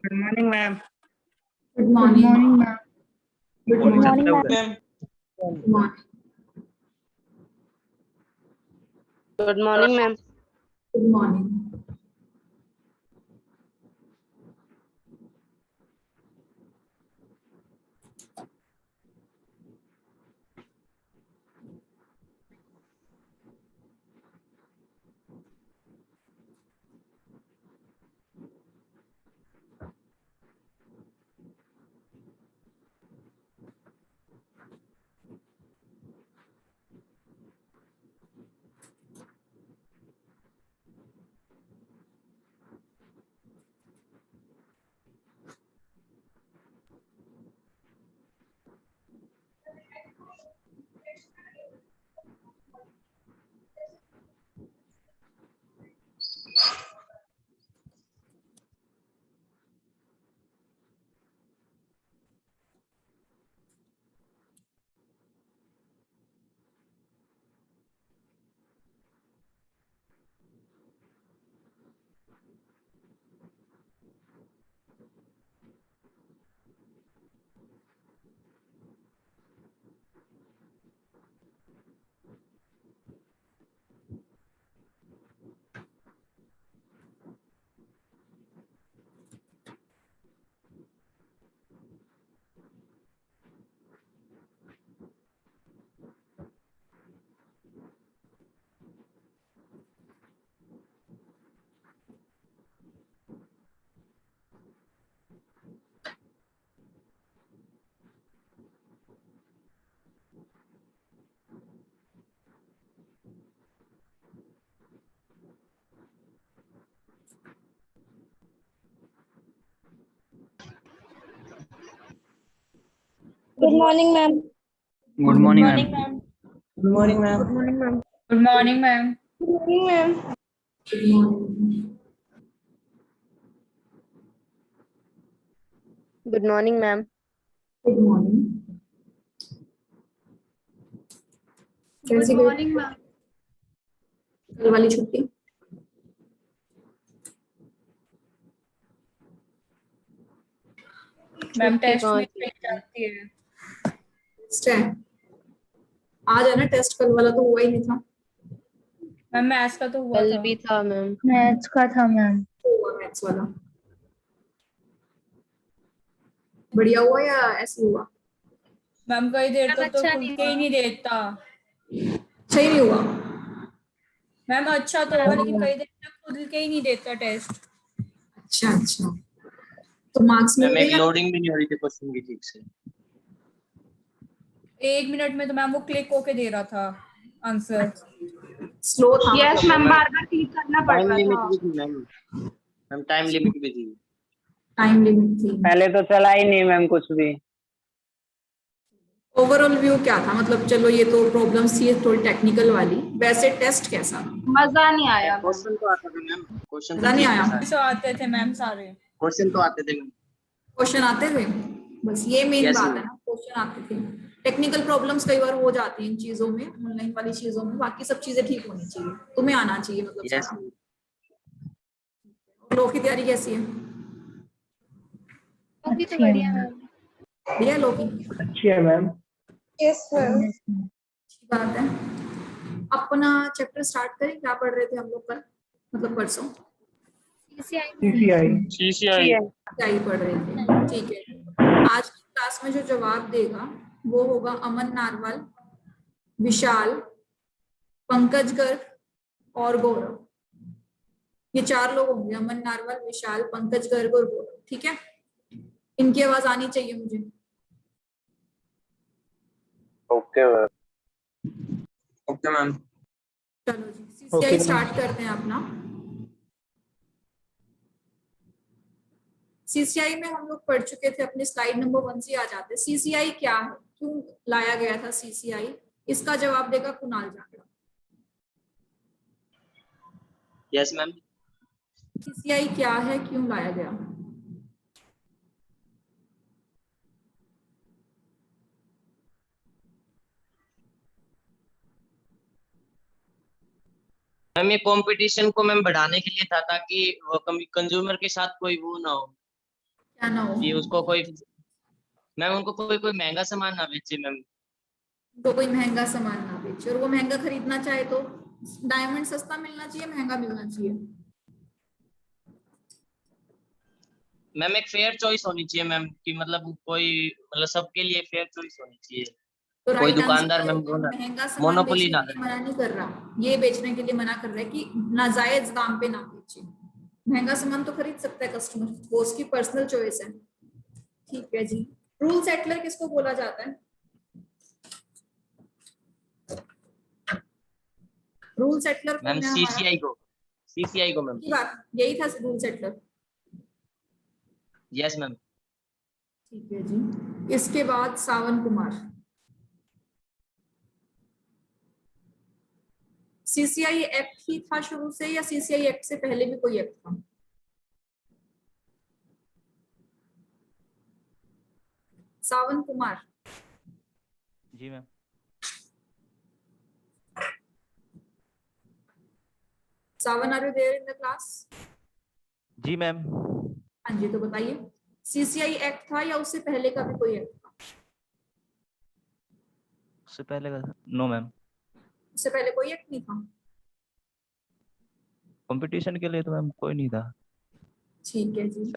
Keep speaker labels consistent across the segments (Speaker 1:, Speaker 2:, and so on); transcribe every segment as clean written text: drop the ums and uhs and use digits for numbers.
Speaker 1: Good morning, ma'am.
Speaker 2: Good morning.
Speaker 3: Good morning, ma'am.
Speaker 2: Good
Speaker 3: Good
Speaker 2: morning.
Speaker 3: morning,
Speaker 1: ma'am.
Speaker 2: Good morning.
Speaker 4: Good morning, ma'am.
Speaker 2: Good morning.
Speaker 3: Good morning, ma'am.
Speaker 1: Good morning, ma'am.
Speaker 5: Good morning, ma'am.
Speaker 3: Good morning, ma'am.
Speaker 1: Good morning, ma'am.
Speaker 3: Good morning, ma'am.
Speaker 2: Good morning.
Speaker 4: Good morning, ma'am.
Speaker 2: Good morning. कैसी गई
Speaker 3: morning, ma'am.
Speaker 2: कल वाली छुट्टी?
Speaker 1: Ma'am
Speaker 4: छुट्टी
Speaker 1: test
Speaker 4: कहाँ
Speaker 1: में
Speaker 4: की?
Speaker 1: कहीं जाती है।
Speaker 2: टेस्ट है आज, है ना टेस्ट? कल वाला तो हुआ ही नहीं था।
Speaker 1: मैम मैथ्स का तो हुआ
Speaker 4: कल
Speaker 1: था।
Speaker 4: भी था, मैम।
Speaker 3: मैथ्स का था, मैम।
Speaker 2: तो हुआ मैथ्स वाला। बढ़िया हुआ या ऐसे हुआ?
Speaker 1: मैम कई देर तक तो
Speaker 3: अच्छा
Speaker 1: खुल
Speaker 3: नहीं
Speaker 1: के ही
Speaker 3: हुआ।
Speaker 1: नहीं देता।
Speaker 2: सही नहीं हुआ?
Speaker 1: मैम अच्छा तो हुआ लेकिन कई देर तक खुल के ही नहीं देता टेस्ट।
Speaker 2: अच्छा अच्छा, तो मार्क्स
Speaker 5: मैम
Speaker 2: मिल
Speaker 5: एक
Speaker 2: गए?
Speaker 5: लोडिंग भी नहीं हो रही थी क्वेश्चन की ठीक से।
Speaker 1: 1 मिनट में तो मैम वो क्लिक होके दे रहा था आंसर।
Speaker 2: स्लो था?
Speaker 3: यस
Speaker 2: मतलब
Speaker 3: मैम, बार बार क्लिक करना पड़
Speaker 5: टाइम
Speaker 3: रहा
Speaker 5: लिमिट
Speaker 3: था।
Speaker 5: भी थी मैम। मैम टाइम लिमिट भी थी।
Speaker 2: टाइम लिमिट थी।
Speaker 6: पहले तो चला ही नहीं मैम कुछ भी।
Speaker 2: ओवरऑल व्यू क्या था? मतलब चलो ये तो प्रॉब्लम्स थी थोड़ी टेक्निकल वाली, वैसे टेस्ट कैसा था?
Speaker 3: मजा नहीं आया मैम।
Speaker 5: क्वेश्चन तो आता था मैम, क्वेश्चन
Speaker 2: मजा नहीं आया?
Speaker 1: जो आते थे मैम सारे।
Speaker 5: क्वेश्चन तो आते थे मैम।
Speaker 2: क्वेश्चन आते थे? बस ये मेन
Speaker 5: Yes,
Speaker 2: बात
Speaker 5: ma'am.
Speaker 2: है ना, क्वेश्चन आते थे। टेक्निकल प्रॉब्लम्स कई बार हो जाती हैं इन चीजों में, ऑनलाइन वाली चीजों में। बाकी सब चीजें ठीक होनी चाहिए, तुम्हें आना चाहिए मतलब
Speaker 5: यस
Speaker 2: सारा। लो की तैयारी कैसी है?
Speaker 3: अभी तो बढ़िया मैम।
Speaker 2: बढ़िया लो की?
Speaker 6: अच्छी है मैम।
Speaker 3: Yes ma'am.
Speaker 2: अच्छी बात है। अपना चैप्टर स्टार्ट करें। क्या पढ़ रहे थे हम लोग कल, मतलब परसों?
Speaker 6: CCI।
Speaker 2: क्या ही पढ़ रहे थे? ठीक है, आज की क्लास में जो जवाब देगा वो होगा अमन नारवाल, विशाल, पंकज गर्ग और गौरव। ये 4 लोग होंगे, अमन नारवाल, विशाल, पंकज गर्ग और गौरव। ठीक है, इनकी आवाज आनी चाहिए मुझे।
Speaker 6: Okay ma'am.
Speaker 5: Okay ma'am.
Speaker 2: चलो जी, सीसीआई स्टार्ट करते हैं अपना। सीसीआई में हम लोग पढ़ चुके थे, अपने स्लाइड नंबर 1 से आ जाते हैं। सीसीआई क्या है, क्यों लाया गया था सीसीआई? इसका जवाब देगा Kunal Jakhar.
Speaker 5: Yes ma'am.
Speaker 2: CCI क्या है, क्यों लाया गया?
Speaker 5: मैम ये कंपटीशन को मैम बढ़ाने के लिए था, ताकि वो कंज्यूमर के साथ कोई वो ना हो,
Speaker 2: क्या ना हो?
Speaker 5: कि उसको कोई मैम उनको कोई कोई महंगा सामान ना बेचे मैम।
Speaker 2: तो कोई महंगा सामान ना बेचे और वो महंगा खरीदना चाहे तो डायमंड सस्ता मिलना चाहिए, महंगा मिलना चाहिए?
Speaker 5: मैम एक फेयर चॉइस होनी चाहिए मैम, कि मतलब कोई मतलब सबके लिए फेयर चॉइस होनी चाहिए।
Speaker 2: तो
Speaker 5: कोई
Speaker 2: राइट
Speaker 5: दुकानदार
Speaker 2: आंसर
Speaker 5: मैम वो ना
Speaker 2: महंगा सामान
Speaker 5: मोनोपोली
Speaker 2: बेचने
Speaker 5: ना
Speaker 2: के लिए
Speaker 5: करे।
Speaker 2: मना नहीं कर रहा, ये बेचने के लिए मना कर रहा है कि नाजायज दाम पे ना बेचे। महंगा सामान तो खरीद सकता है कस्टमर, वो उसकी पर्सनल चॉइस है। ठीक है जी। रूल सेटलर किसको बोला जाता है? रूल सेटलर
Speaker 5: मैम
Speaker 2: कौन है हमारा?
Speaker 5: सीसीआई को मैम।
Speaker 2: की बात यही था, रूल सेटलर।
Speaker 5: Yes ma'am.
Speaker 2: ठीक है जी। इसके बाद सावन कुमार। सीसीआई एक्ट ही था शुरू से या सीसीआई एक्ट से पहले भी कोई एक्ट था? सावन कुमार।
Speaker 7: जी ma'am.
Speaker 2: Sawan, are you there in the class?
Speaker 7: जी मैम।
Speaker 2: हाँ जी, तो बताइए सीसीआई एक्ट था या उससे पहले का भी कोई एक्ट था?
Speaker 7: उससे पहले का नो मैम।
Speaker 2: उससे पहले कोई एक्ट नहीं था?
Speaker 7: कंपटीशन के लिए तो मैम कोई नहीं था।
Speaker 2: ठीक है जी।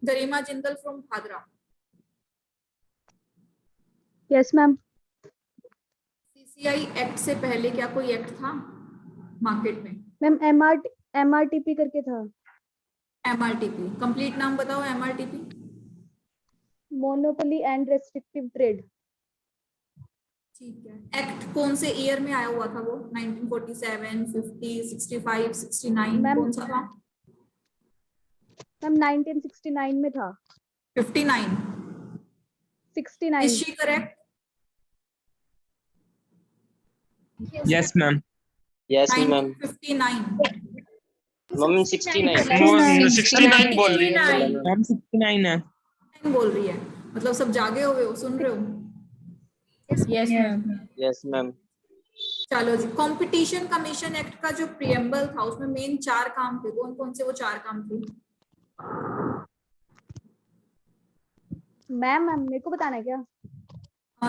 Speaker 2: Garima Jindal from Bhadra.
Speaker 4: Yes, ma'am.
Speaker 2: CCI act से पहले क्या कोई एक्ट था मार्केट में?
Speaker 4: मैम MRTP करके था।
Speaker 2: एमआरटीपी, कंप्लीट नाम बताओ MRTP.
Speaker 4: Monopoly and restrictive trade.
Speaker 2: ठीक है। एक्ट कौन से ईयर में आया हुआ था वो? 1947, 50, 65, 69,
Speaker 4: मैम
Speaker 2: कौन सा था?
Speaker 4: मैम 1969 में था।
Speaker 2: 59?
Speaker 4: 69।
Speaker 2: Is she correct?
Speaker 6: Yes ma'am.
Speaker 5: Yes ma'am.
Speaker 2: 1959।
Speaker 5: Mummy 69।
Speaker 6: 69 बोल रही है
Speaker 1: 69
Speaker 6: मैम, 69 है।
Speaker 2: बोल रही है, मतलब सब जागे हुए हो, सुन रहे हो?
Speaker 1: Yes ma'am.
Speaker 5: Yes ma'am.
Speaker 2: चलो जी। कंपटीशन कमीशन एक्ट का जो प्रियम्बल था उसमें मेन 4 काम थे, कौन कौन से वो 4 काम थे?
Speaker 4: मैम मेरे को बताना है क्या?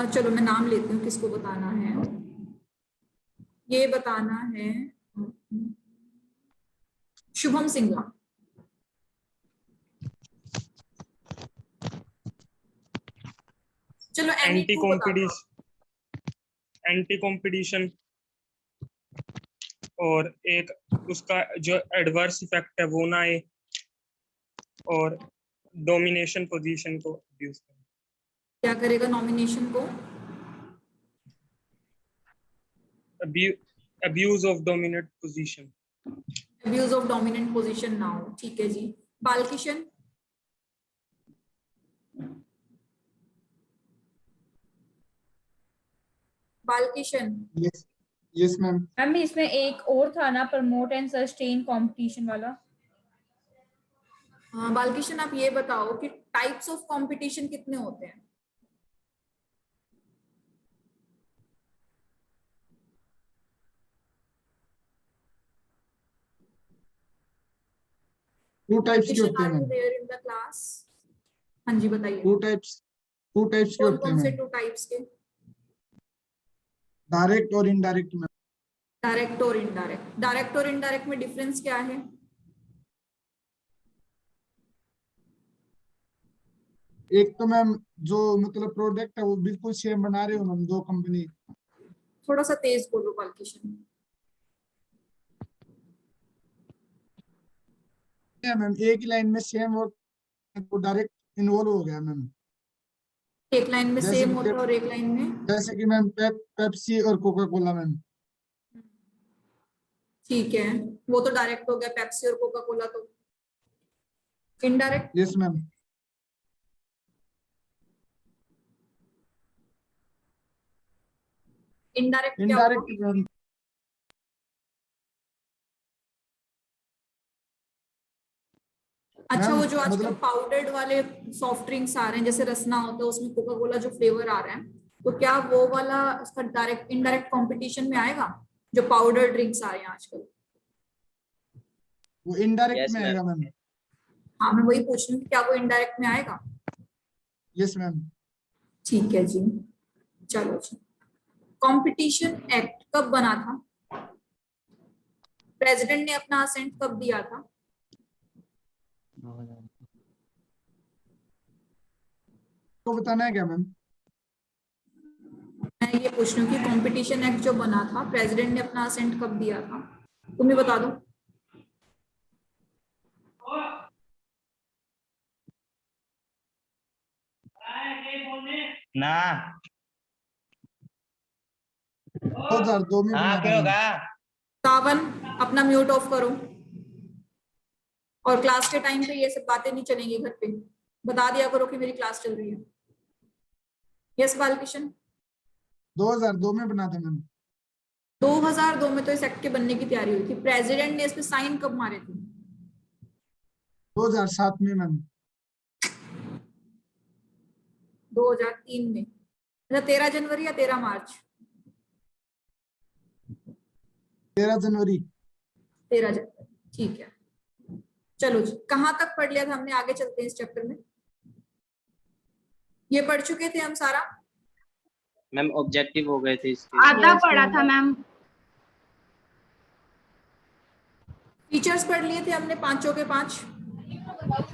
Speaker 2: चलो मैं नाम लेती हूँ, किसको बताना है। ये बताना है शुभम सिंघला। चलो
Speaker 6: एंटी
Speaker 2: NE2 बता दो।
Speaker 6: कंपटीशन और एक उसका जो एडवर्स इफेक्ट है वो ना आए, और डोमिनेशन पोजीशन को यूज करें।
Speaker 2: क्या करेगा नॉमिनेशन को?
Speaker 6: Abuse of dominate position.
Speaker 2: Abuse of dominant position ना हो। ठीक है जी। Balkishan. Balkishan.
Speaker 8: Yes yes ma'am.
Speaker 1: Ma'am इसमें एक और था ना, प्रमोट एंड सस्टेन कंपटीशन वाला।
Speaker 2: हाँ बालकिशन, आप ये बताओ कि टाइप्स ऑफ कंपटीशन कितने होते हैं?
Speaker 8: टू टाइप्स के
Speaker 2: बालकिशन,
Speaker 8: होते हैं
Speaker 2: are you
Speaker 8: ma'am.
Speaker 2: There in the class? हाँ जी बताइए।
Speaker 8: टू टाइप्स के
Speaker 2: कौन
Speaker 8: होते हैं
Speaker 2: कौन से
Speaker 8: मैम।
Speaker 2: 2 टाइप्स के?
Speaker 8: डायरेक्ट और इनडायरेक्ट मैम।
Speaker 2: डायरेक्ट और इनडायरेक्ट। डायरेक्ट और इनडायरेक्ट में डिफरेंस क्या है?
Speaker 8: एक तो मैम जो मतलब प्रोडक्ट है वो बिल्कुल सेम बना रहे हो मैम, दो कंपनी।
Speaker 2: थोड़ा सा तेज बोलो बालकिशन।
Speaker 8: मैम एक ही लाइन में सेम और डायरेक्ट इन्वॉल्व हो गया मैम।
Speaker 2: एक लाइन में
Speaker 8: जैसे
Speaker 2: सेम
Speaker 8: कि
Speaker 2: होता है और एक लाइन में?
Speaker 8: जैसे कि मैम पेप्सी और कोका कोला मैम।
Speaker 2: ठीक है, वो तो डायरेक्ट हो गया, पेप्सी और कोका कोला। तो इनडायरेक्ट?
Speaker 8: Yes ma'am.
Speaker 2: इनडायरेक्ट क्या हुआ?
Speaker 8: Indirect ma'am.
Speaker 2: अच्छा,
Speaker 8: मैम
Speaker 2: वो जो आजकल
Speaker 8: मतलब
Speaker 2: पाउडर्ड वाले सॉफ्ट ड्रिंक्स आ रहे हैं, जैसे रसना होता है उसमें कोका कोला जो फ्लेवर आ रहा है, तो क्या वो वाला उसका डायरेक्ट इनडायरेक्ट कंपटीशन में आएगा, जो पाउडर ड्रिंक्स आ रहे हैं आजकल?
Speaker 8: वो इनडायरेक्ट
Speaker 5: यस
Speaker 8: में
Speaker 5: मैम।
Speaker 8: आएगा मैम।
Speaker 2: हाँ, मैं वही पूछ रही हूँ कि क्या वो इनडायरेक्ट में आएगा?
Speaker 8: Yes ma'am.
Speaker 2: ठीक है जी, चलो जी। कंपटीशन एक्ट कब बना था? प्रेसिडेंट ने अपना असेंट कब दिया था?
Speaker 7: 2000
Speaker 8: को बताना है क्या मैम?
Speaker 2: मैं ये पूछ रही हूँ कि कंपटीशन एक्ट जो बना था, प्रेसिडेंट ने अपना असेंट कब दिया था? तुम ही बता दो।
Speaker 5: ना
Speaker 8: 2002 में बना
Speaker 5: हाँ
Speaker 8: था
Speaker 5: क्यों
Speaker 8: मैम।
Speaker 5: होगा?
Speaker 2: सावन, अपना म्यूट ऑफ करो। और क्लास के टाइम पे ये सब बातें नहीं चलेंगी घर पे, बता दिया करो कि मेरी क्लास चल रही है। यस बालकिशन।
Speaker 8: 2002 में बना था मैम।
Speaker 2: 2002 में तो इस एक्ट के बनने की तैयारी हुई थी। प्रेसिडेंट ने इस पे साइन कब मारे थे?
Speaker 8: 2007 में मैम।
Speaker 2: 2003 में। अच्छा, 13 जनवरी या 13 मार्च?
Speaker 8: 13 जनवरी।
Speaker 2: 13 जनवरी, ठीक है। चलो जी, कहाँ तक पढ़ लिया था हमने? आगे चलते हैं इस चैप्टर में। ये पढ़ चुके थे हम सारा?
Speaker 5: मैम ऑब्जेक्टिव हो गए थे इसके।
Speaker 3: आधा पढ़ा था मैम।
Speaker 2: फीचर्स पढ़ लिए थे हमने, पांचों के पांच।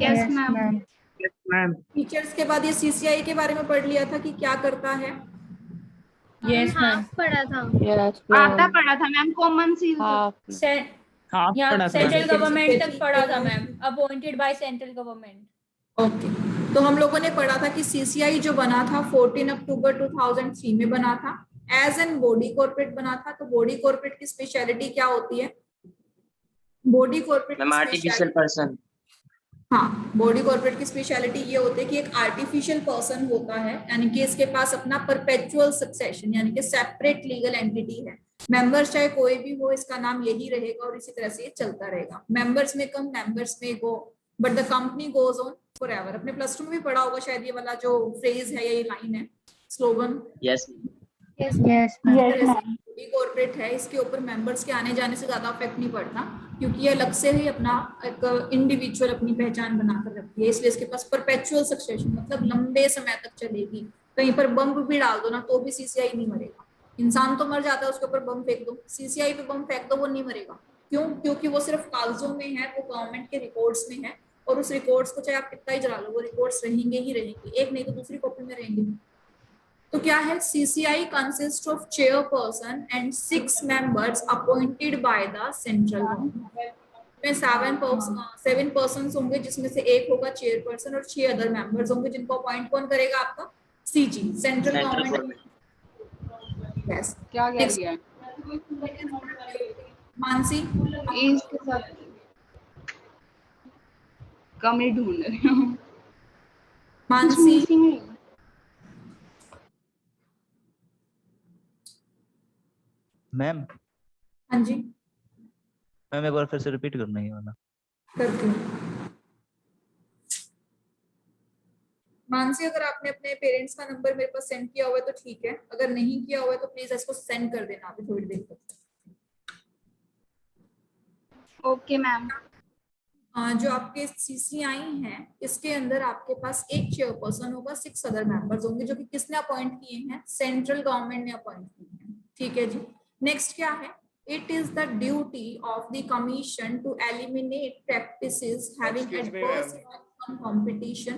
Speaker 3: Yes ma'am.
Speaker 6: Yes ma'am.
Speaker 2: Features के बाद ये सीसीआई के बारे में पढ़ लिया था कि क्या करता है।
Speaker 1: Yes ma'am.
Speaker 3: पढ़ा था। आधा पढ़ा था मैम। कॉमन सी
Speaker 6: हाँ
Speaker 1: यहाँ
Speaker 6: पढ़ा था
Speaker 1: सेंट्रल
Speaker 6: मैम।
Speaker 1: गवर्नमेंट तक
Speaker 2: ठीक
Speaker 1: पढ़ा
Speaker 2: है।
Speaker 1: था ma'am, appointed by central government.
Speaker 2: Okay, तो हम लोगों ने पढ़ा था कि सीसीआई जो बना था 14 अक्टूबर 2003 में बना था। एज एन बॉडी कॉर्पोरेट बना था। तो बॉडी कॉर्पोरेट की स्पेशलिटी क्या होती है? बॉडी कॉर्पोरेट
Speaker 5: मैम
Speaker 2: की
Speaker 5: आर्टिफिशियल
Speaker 2: स्पेशलिटी,
Speaker 5: पर्सन।
Speaker 2: हाँ, बॉडी कॉर्पोरेट की स्पेशलिटी ये होती है कि एक आर्टिफिशियल पर्सन होता है, यानी कि इसके पास अपना परपेचुअल सक्सेशन यानी कि सेपरेट लीगल एंटिटी है। मेंबर्स चाहे कोई भी हो, इसका नाम यही रहेगा और इसी तरह से ये चलता रहेगा। मेंबर्स में come, members may go, but the company goes on forever. अपने प्लस टू में भी पढ़ा होगा शायद ये वाला जो फ्रेज है या ये लाइन है, स्लोगन।
Speaker 5: यस
Speaker 2: बॉडी कॉर्पोरेट है, इसके ऊपर मेंबर्स के आने जाने से ज्यादा इफेक्ट नहीं पड़ता, क्योंकि ये अलग से ही अपना एक इंडिविजुअल अपनी पहचान बनाकर रखती है। इसलिए इसके पास परपेचुअल सक्सेशन मतलब लंबे समय तक चलेगी। कहीं पर बम भी डाल दो ना तो भी सीसीआई नहीं मरेगा। इंसान तो मर जाता है, उसके ऊपर बम फेंक दो, सीसीआई पे बम फेंक दो, वो नहीं मरेगा। क्यों? क्योंकि वो सिर्फ कागजों में है, वो गवर्नमेंट के रिकॉर्ड्स में है, और उस रिकॉर्ड्स को चाहे आप कितना ही जला लो, वो रिकॉर्ड्स रहेंगे ही रहेंगे, एक नहीं तो दूसरी कॉपी में रहेंगे। तो क्या है? CCI consist of chairperson and 6 members appointed by the central government. में 7 पर्सन होंगे, जिसमें से एक होगा चेयरपर्सन और 6 अदर मेंबर्स होंगे, जिनको अपॉइंट कौन करेगा? आपका सीजी, सेंट्रल गवर्नमेंट। यस,
Speaker 3: क्या कह रही है?
Speaker 2: मानसी।
Speaker 3: इसके साथ कमी ढूंढ रही हूँ।
Speaker 2: मानसी,
Speaker 7: मैम।
Speaker 2: हाँ जी,
Speaker 7: मैम एक बार फिर से रिपीट करना है ये वाला।
Speaker 2: करती हूँ। मानसी, अगर आपने अपने पेरेंट्स का नंबर मेरे पास सेंड किया हुआ है तो ठीक है, अगर नहीं किया हुआ है तो प्लीज इसको सेंड कर देना अभी थोड़ी देर तक।
Speaker 3: Okay ma'am.
Speaker 2: जो आपके सीसीआई हैं, इसके अंदर आपके पास एक चेयरपर्सन होगा, 6 अदर मेंबर्स होंगे, जो कि किसने अपॉइंट किए हैं? सेंट्रल गवर्नमेंट ने अपॉइंट किए हैं। ठीक है जी। नेक्स्ट क्या है? It is the duty of the commission to eliminate practices having adverse effect on competition,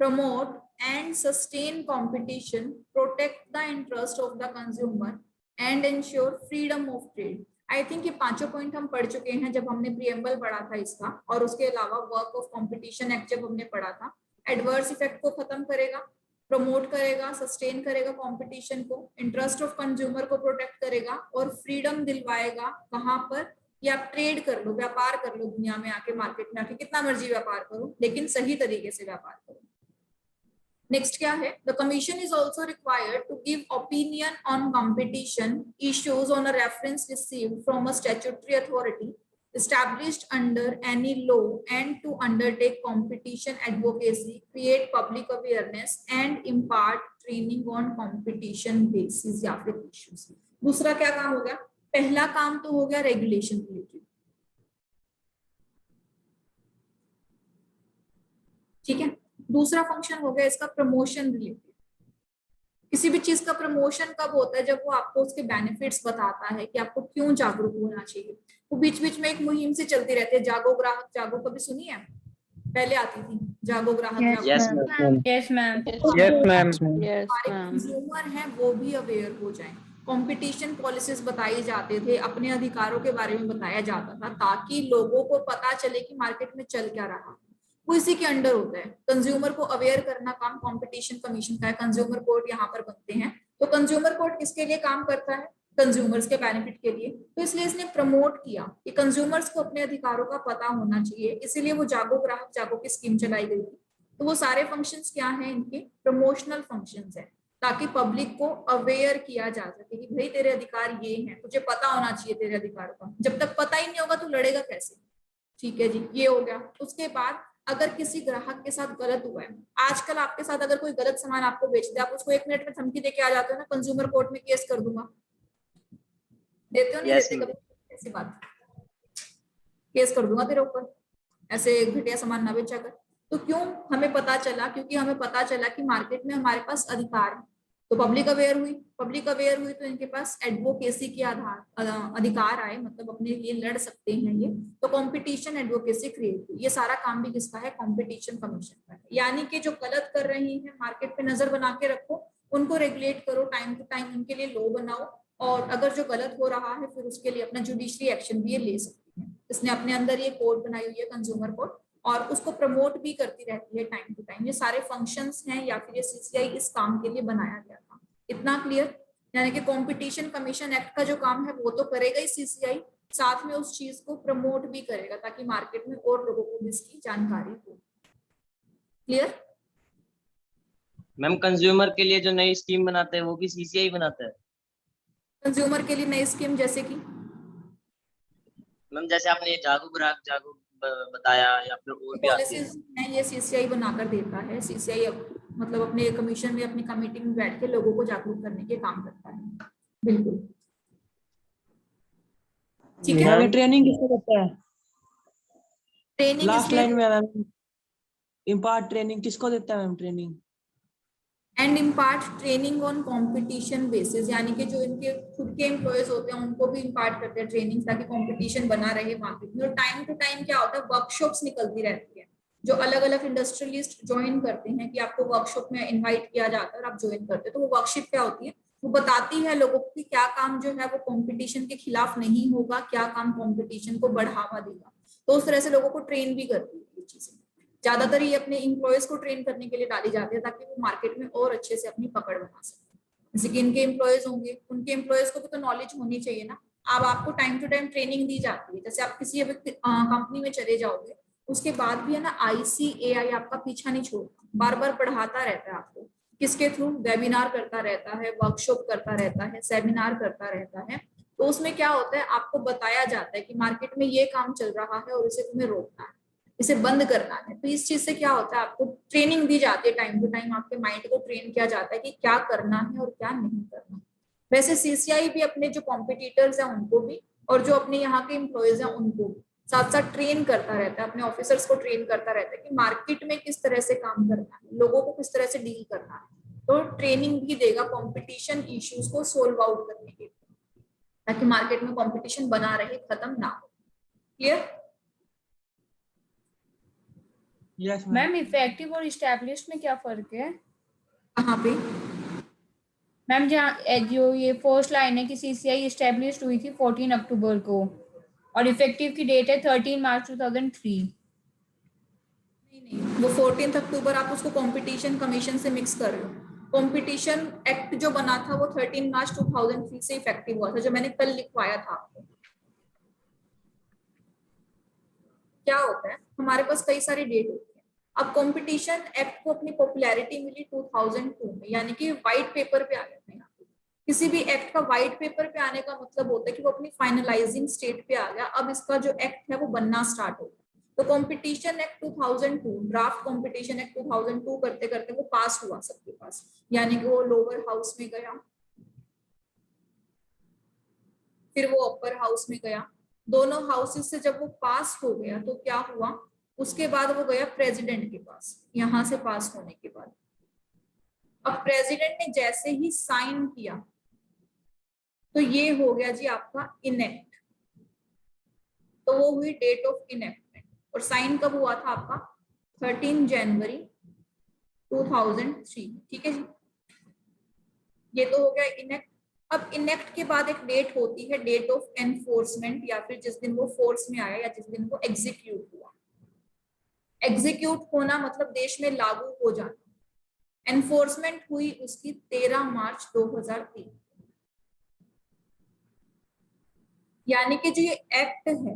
Speaker 2: promote and sustain competition, protect the interest of the consumer and ensure freedom of trade. I think ये पांचों point हम पढ़ चुके हैं जब हमने preamble पढ़ा था इसका, और उसके अलावा वर्क ऑफ कंपटीशन एक्ट जब हमने पढ़ा था। एडवर्स इफेक्ट को खत्म करेगा, प्रमोट करेगा, सस्टेन करेगा कंपटीशन को, इंटरेस्ट ऑफ कंज्यूमर को प्रोटेक्ट करेगा और फ्रीडम दिलवाएगा। कहाँ पर? या आप ट्रेड कर लो, व्यापार कर लो, दुनिया में आके, मार्केट में आके कितना मर्जी व्यापार करो, लेकिन सही तरीके से व्यापार करो। नेक्स्ट क्या है? The commission is also required to give opinion on competition issues on a reference received from a statutory authority established under any law and to undertake competition advocacy, create public awareness and impart training on competition basis या फिर issues। दूसरा क्या काम हो गया? पहला काम तो हो गया रेगुलेशन रिलेटेड, ठीक है। दूसरा फंक्शन हो गया इसका प्रमोशन रिलेटेड। किसी भी चीज का प्रमोशन कब होता है? जब वो आपको उसके बेनिफिट्स बताता है कि आपको क्यों जागरूक होना चाहिए। वो बीच बीच में एक मुहिम से चलती रहती है, जागो ग्राहक जागो, कभी सुनी है? पहले आती थी जागो ग्राहक जागो।
Speaker 5: Yes ma'am.
Speaker 1: Yes ma'am.
Speaker 6: Yes ma'am.
Speaker 2: हमारे कंज्यूमर हैं वो भी अवेयर हो जाएं। कंपटीशन पॉलिसीज बताई जाते थे, अपने अधिकारों के बारे में बताया जाता था, ताकि लोगों को पता चले कि मार्केट में चल क्या रहा है। वो इसी के अंडर होता है। कंज्यूमर को अवेयर करना काम कंपटीशन कमीशन का है। कंज्यूमर कोर्ट यहाँ पर बनते हैं। तो कंज्यूमर कोर्ट किसके लिए काम करता है? कंज्यूमर्स के बेनिफिट के लिए। तो इसलिए इसने प्रमोट किया कि कंज्यूमर्स को अपने अधिकारों का पता होना चाहिए, इसीलिए वो जागो ग्राहक जागो की स्कीम चलाई गई थी। तो वो सारे फंक्शंस क्या हैं? इनके प्रमोशनल फंक्शंस हैं, ताकि पब्लिक को अवेयर किया जा सके कि भाई तेरे अधिकार ये हैं, तुझे पता होना चाहिए तेरे अधिकारों का। जब तक पता ही नहीं होगा तो लड़ेगा कैसे? ठीक है जी, ये हो गया। उसके बाद अगर किसी ग्राहक के साथ गलत हुआ है, आजकल आपके साथ अगर कोई गलत सामान आपको बेचते हैं, आप उसको 1 मिनट में धमकी देके आ जाते हो ना, कंज्यूमर कोर्ट में केस कर दूंगा, देते हो नहीं
Speaker 5: Yes,
Speaker 2: देते? कभी ऐसी बात, केस कर दूंगा तेरे ऊपर, ऐसे घटिया सामान ना बेचा कर। तो क्यों हमें पता चला? क्योंकि हमें पता चला कि मार्केट में हमारे पास अधिकार है। तो पब्लिक अवेयर हुई, तो इनके पास एडवोकेसी के अधिकार आए, मतलब अपने लिए लड़ सकते हैं ये। तो कंपटीशन एडवोकेसी क्रिएट हुई। ये सारा काम भी किसका है? कंपटीशन कमीशन का है। यानी कि जो गलत कर रही है मार्केट पे नजर बना के रखो, उनको रेगुलेट करो, टाइम टू टाइम उनके लिए लॉ बनाओ, और अगर जो गलत हो रहा है फिर उसके लिए अपना जुडिशरी एक्शन भी ये ले सकती है। इसने अपने अंदर ये कोड बनाई हुई है कंज्यूमर कोड, और उसको प्रमोट भी करती रहती है टाइम टू टाइम। ये सारे फंक्शंस हैं, या फिर ये सीसीआई इस काम के लिए बनाया गया था। इतना क्लियर? यानी कि कंपटीशन कमीशन एक्ट का जो काम है वो तो करेगा ही सीसीआई, साथ में उस चीज को प्रमोट भी करेगा ताकि मार्केट में और लोगों को भी इसकी जानकारी हो। क्लियर?
Speaker 5: मैम कंज्यूमर के लिए जो नई स्कीम बनाते हैं वो भी सीसीआई बनाता है?
Speaker 2: कंज्यूमर के लिए नई स्कीम जैसे कि
Speaker 5: मैम जैसे आपने जागो ग्राहक जागो बताया, या फिर और भी आती है?
Speaker 2: पॉलिसीज हैं ये सीसीआई बनाकर देता है। सीसीआई मतलब अपने कमीशन में, अपनी कमेटी में बैठ के लोगों को जागरूक करने के काम करता है। बिल्कुल ठीक है।
Speaker 9: मैम ट्रेनिंग किसको देता है?
Speaker 2: ट्रेनिंग
Speaker 9: लास्ट लाइन में मैम इम्पार्ट ट्रेनिंग किसको देता है ma'am? Training
Speaker 2: and impart training on competition basis, यानी कि जो इनके खुद के एम्प्लॉयज होते हैं उनको भी इम्पार्ट करते हैं ट्रेनिंग, ताकि कंपटीशन बना रहे मार्केट में। और टाइम टू टाइम क्या होता है, वर्कशॉप्स निकलती रहती है, जो अलग अलग इंडस्ट्रियलिस्ट ज्वाइन करते हैं, कि आपको वर्कशॉप में इनवाइट किया जाता है और आप ज्वाइन करते हैं। तो वो वर्कशॉप क्या होती है? वो बताती है लोगों को कि क्या काम जो है वो कंपटीशन के खिलाफ नहीं होगा, क्या काम कंपटीशन को बढ़ावा देगा। तो उस तरह से लोगों को ट्रेन भी करती है ये चीजें। ज्यादातर ये अपने एम्प्लॉयज को ट्रेन करने के लिए डाली जाती है, ताकि वो मार्केट में और अच्छे से अपनी पकड़ बना सके। जैसे कि इनके एम्प्लॉयज होंगे, उनके एम्प्लॉयज को भी तो नॉलेज होनी चाहिए ना। अब आपको टाइम टू टाइम ट्रेनिंग दी जाती है। जैसे आप किसी कंपनी में चले जाओगे, उसके बाद भी है ना ICAI आपका पीछा नहीं छोड़ता, बार बार पढ़ाता रहता है आपको। किसके थ्रू? वेबिनार करता रहता है, वर्कशॉप करता रहता है, सेमिनार करता रहता है। तो उसमें क्या होता है, आपको बताया जाता है कि मार्केट में ये काम चल रहा है और इसे तुम्हें रोकना है, इसे बंद करना है। तो इस चीज से क्या होता है, आपको ट्रेनिंग दी जाती है, टाइम टू टाइम आपके माइंड को ट्रेन किया जाता है कि क्या करना है और क्या नहीं करना। वैसे सीसीआई भी अपने जो कॉम्पिटिटर्स हैं उनको भी, और जो अपने यहाँ के एम्प्लॉयज हैं उनको भी साथ साथ ट्रेन करता रहता है, अपने ऑफिसर्स को ट्रेन करता रहता है कि मार्केट में किस तरह से काम करना है, लोगों को किस तरह से डील करना है। तो ट्रेनिंग भी देगा कॉम्पिटिशन इश्यूज को सोल्व आउट करने के लिए, ताकि मार्केट में कॉम्पिटिशन बना रहे, खत्म ना हो। क्लियर?
Speaker 9: यस
Speaker 1: मैम इफेक्टिव और इस्टेब्लिश्ड में क्या फर्क है?
Speaker 2: कहाँ पे?
Speaker 1: मैम जहाँ जो ये फर्स्ट लाइन है कि सीसीआई इस्टेब्लिश्ड हुई थी 14 अक्टूबर को और इफेक्टिव की डेट है 13 मार्च 2003।
Speaker 2: नहीं, वो 14 अक्टूबर आप उसको कंपटीशन कमीशन से मिक्स कर रहे हो। कंपटीशन एक्ट जो बना था वो 13 मार्च 2003 से इफेक्टिव हुआ था, जो मैंने कल लिखवाया था आपको। क्या होता है, हमारे पास कई सारी डेट होती है। अब कंपटीशन एक्ट को अपनी पॉपुलैरिटी मिली 2002 में, यानी कि व्हाइट पेपर पे आ गया था। यहाँ पे किसी भी एक्ट का व्हाइट पेपर पे आने का मतलब होता है कि वो अपनी फाइनलाइजिंग स्टेट पे आ गया। अब इसका जो एक्ट है वो बनना स्टार्ट हो गया। तो competition act 2002, draft competition act 2002 करते करते वो पास हुआ सबके पास, यानी कि वो लोअर हाउस में गया, फिर वो अपर हाउस में गया। दोनों हाउसेस से जब वो पास हो गया तो क्या हुआ, उसके बाद वो गया प्रेसिडेंट के पास, यहां से पास होने के बाद। अब प्रेसिडेंट ने जैसे ही साइन किया तो ये हो गया जी आपका इनेक्ट, तो वो हुई डेट ऑफ इनेक्टमेंट। और साइन कब हुआ था आपका 13 जनवरी 2003, ठीक है जी। ये तो हो गया इनेक्ट। अब इनेक्ट के बाद एक डेट होती है डेट ऑफ एनफोर्समेंट, या फिर जिस दिन वो फोर्स में आया या जिस दिन वो एग्जीक्यूट हुआ। एग्जीक्यूट होना मतलब देश में लागू हो जाना। एनफोर्समेंट हुई उसकी 13 मार्च 2003। यानी कि जो ये एक्ट है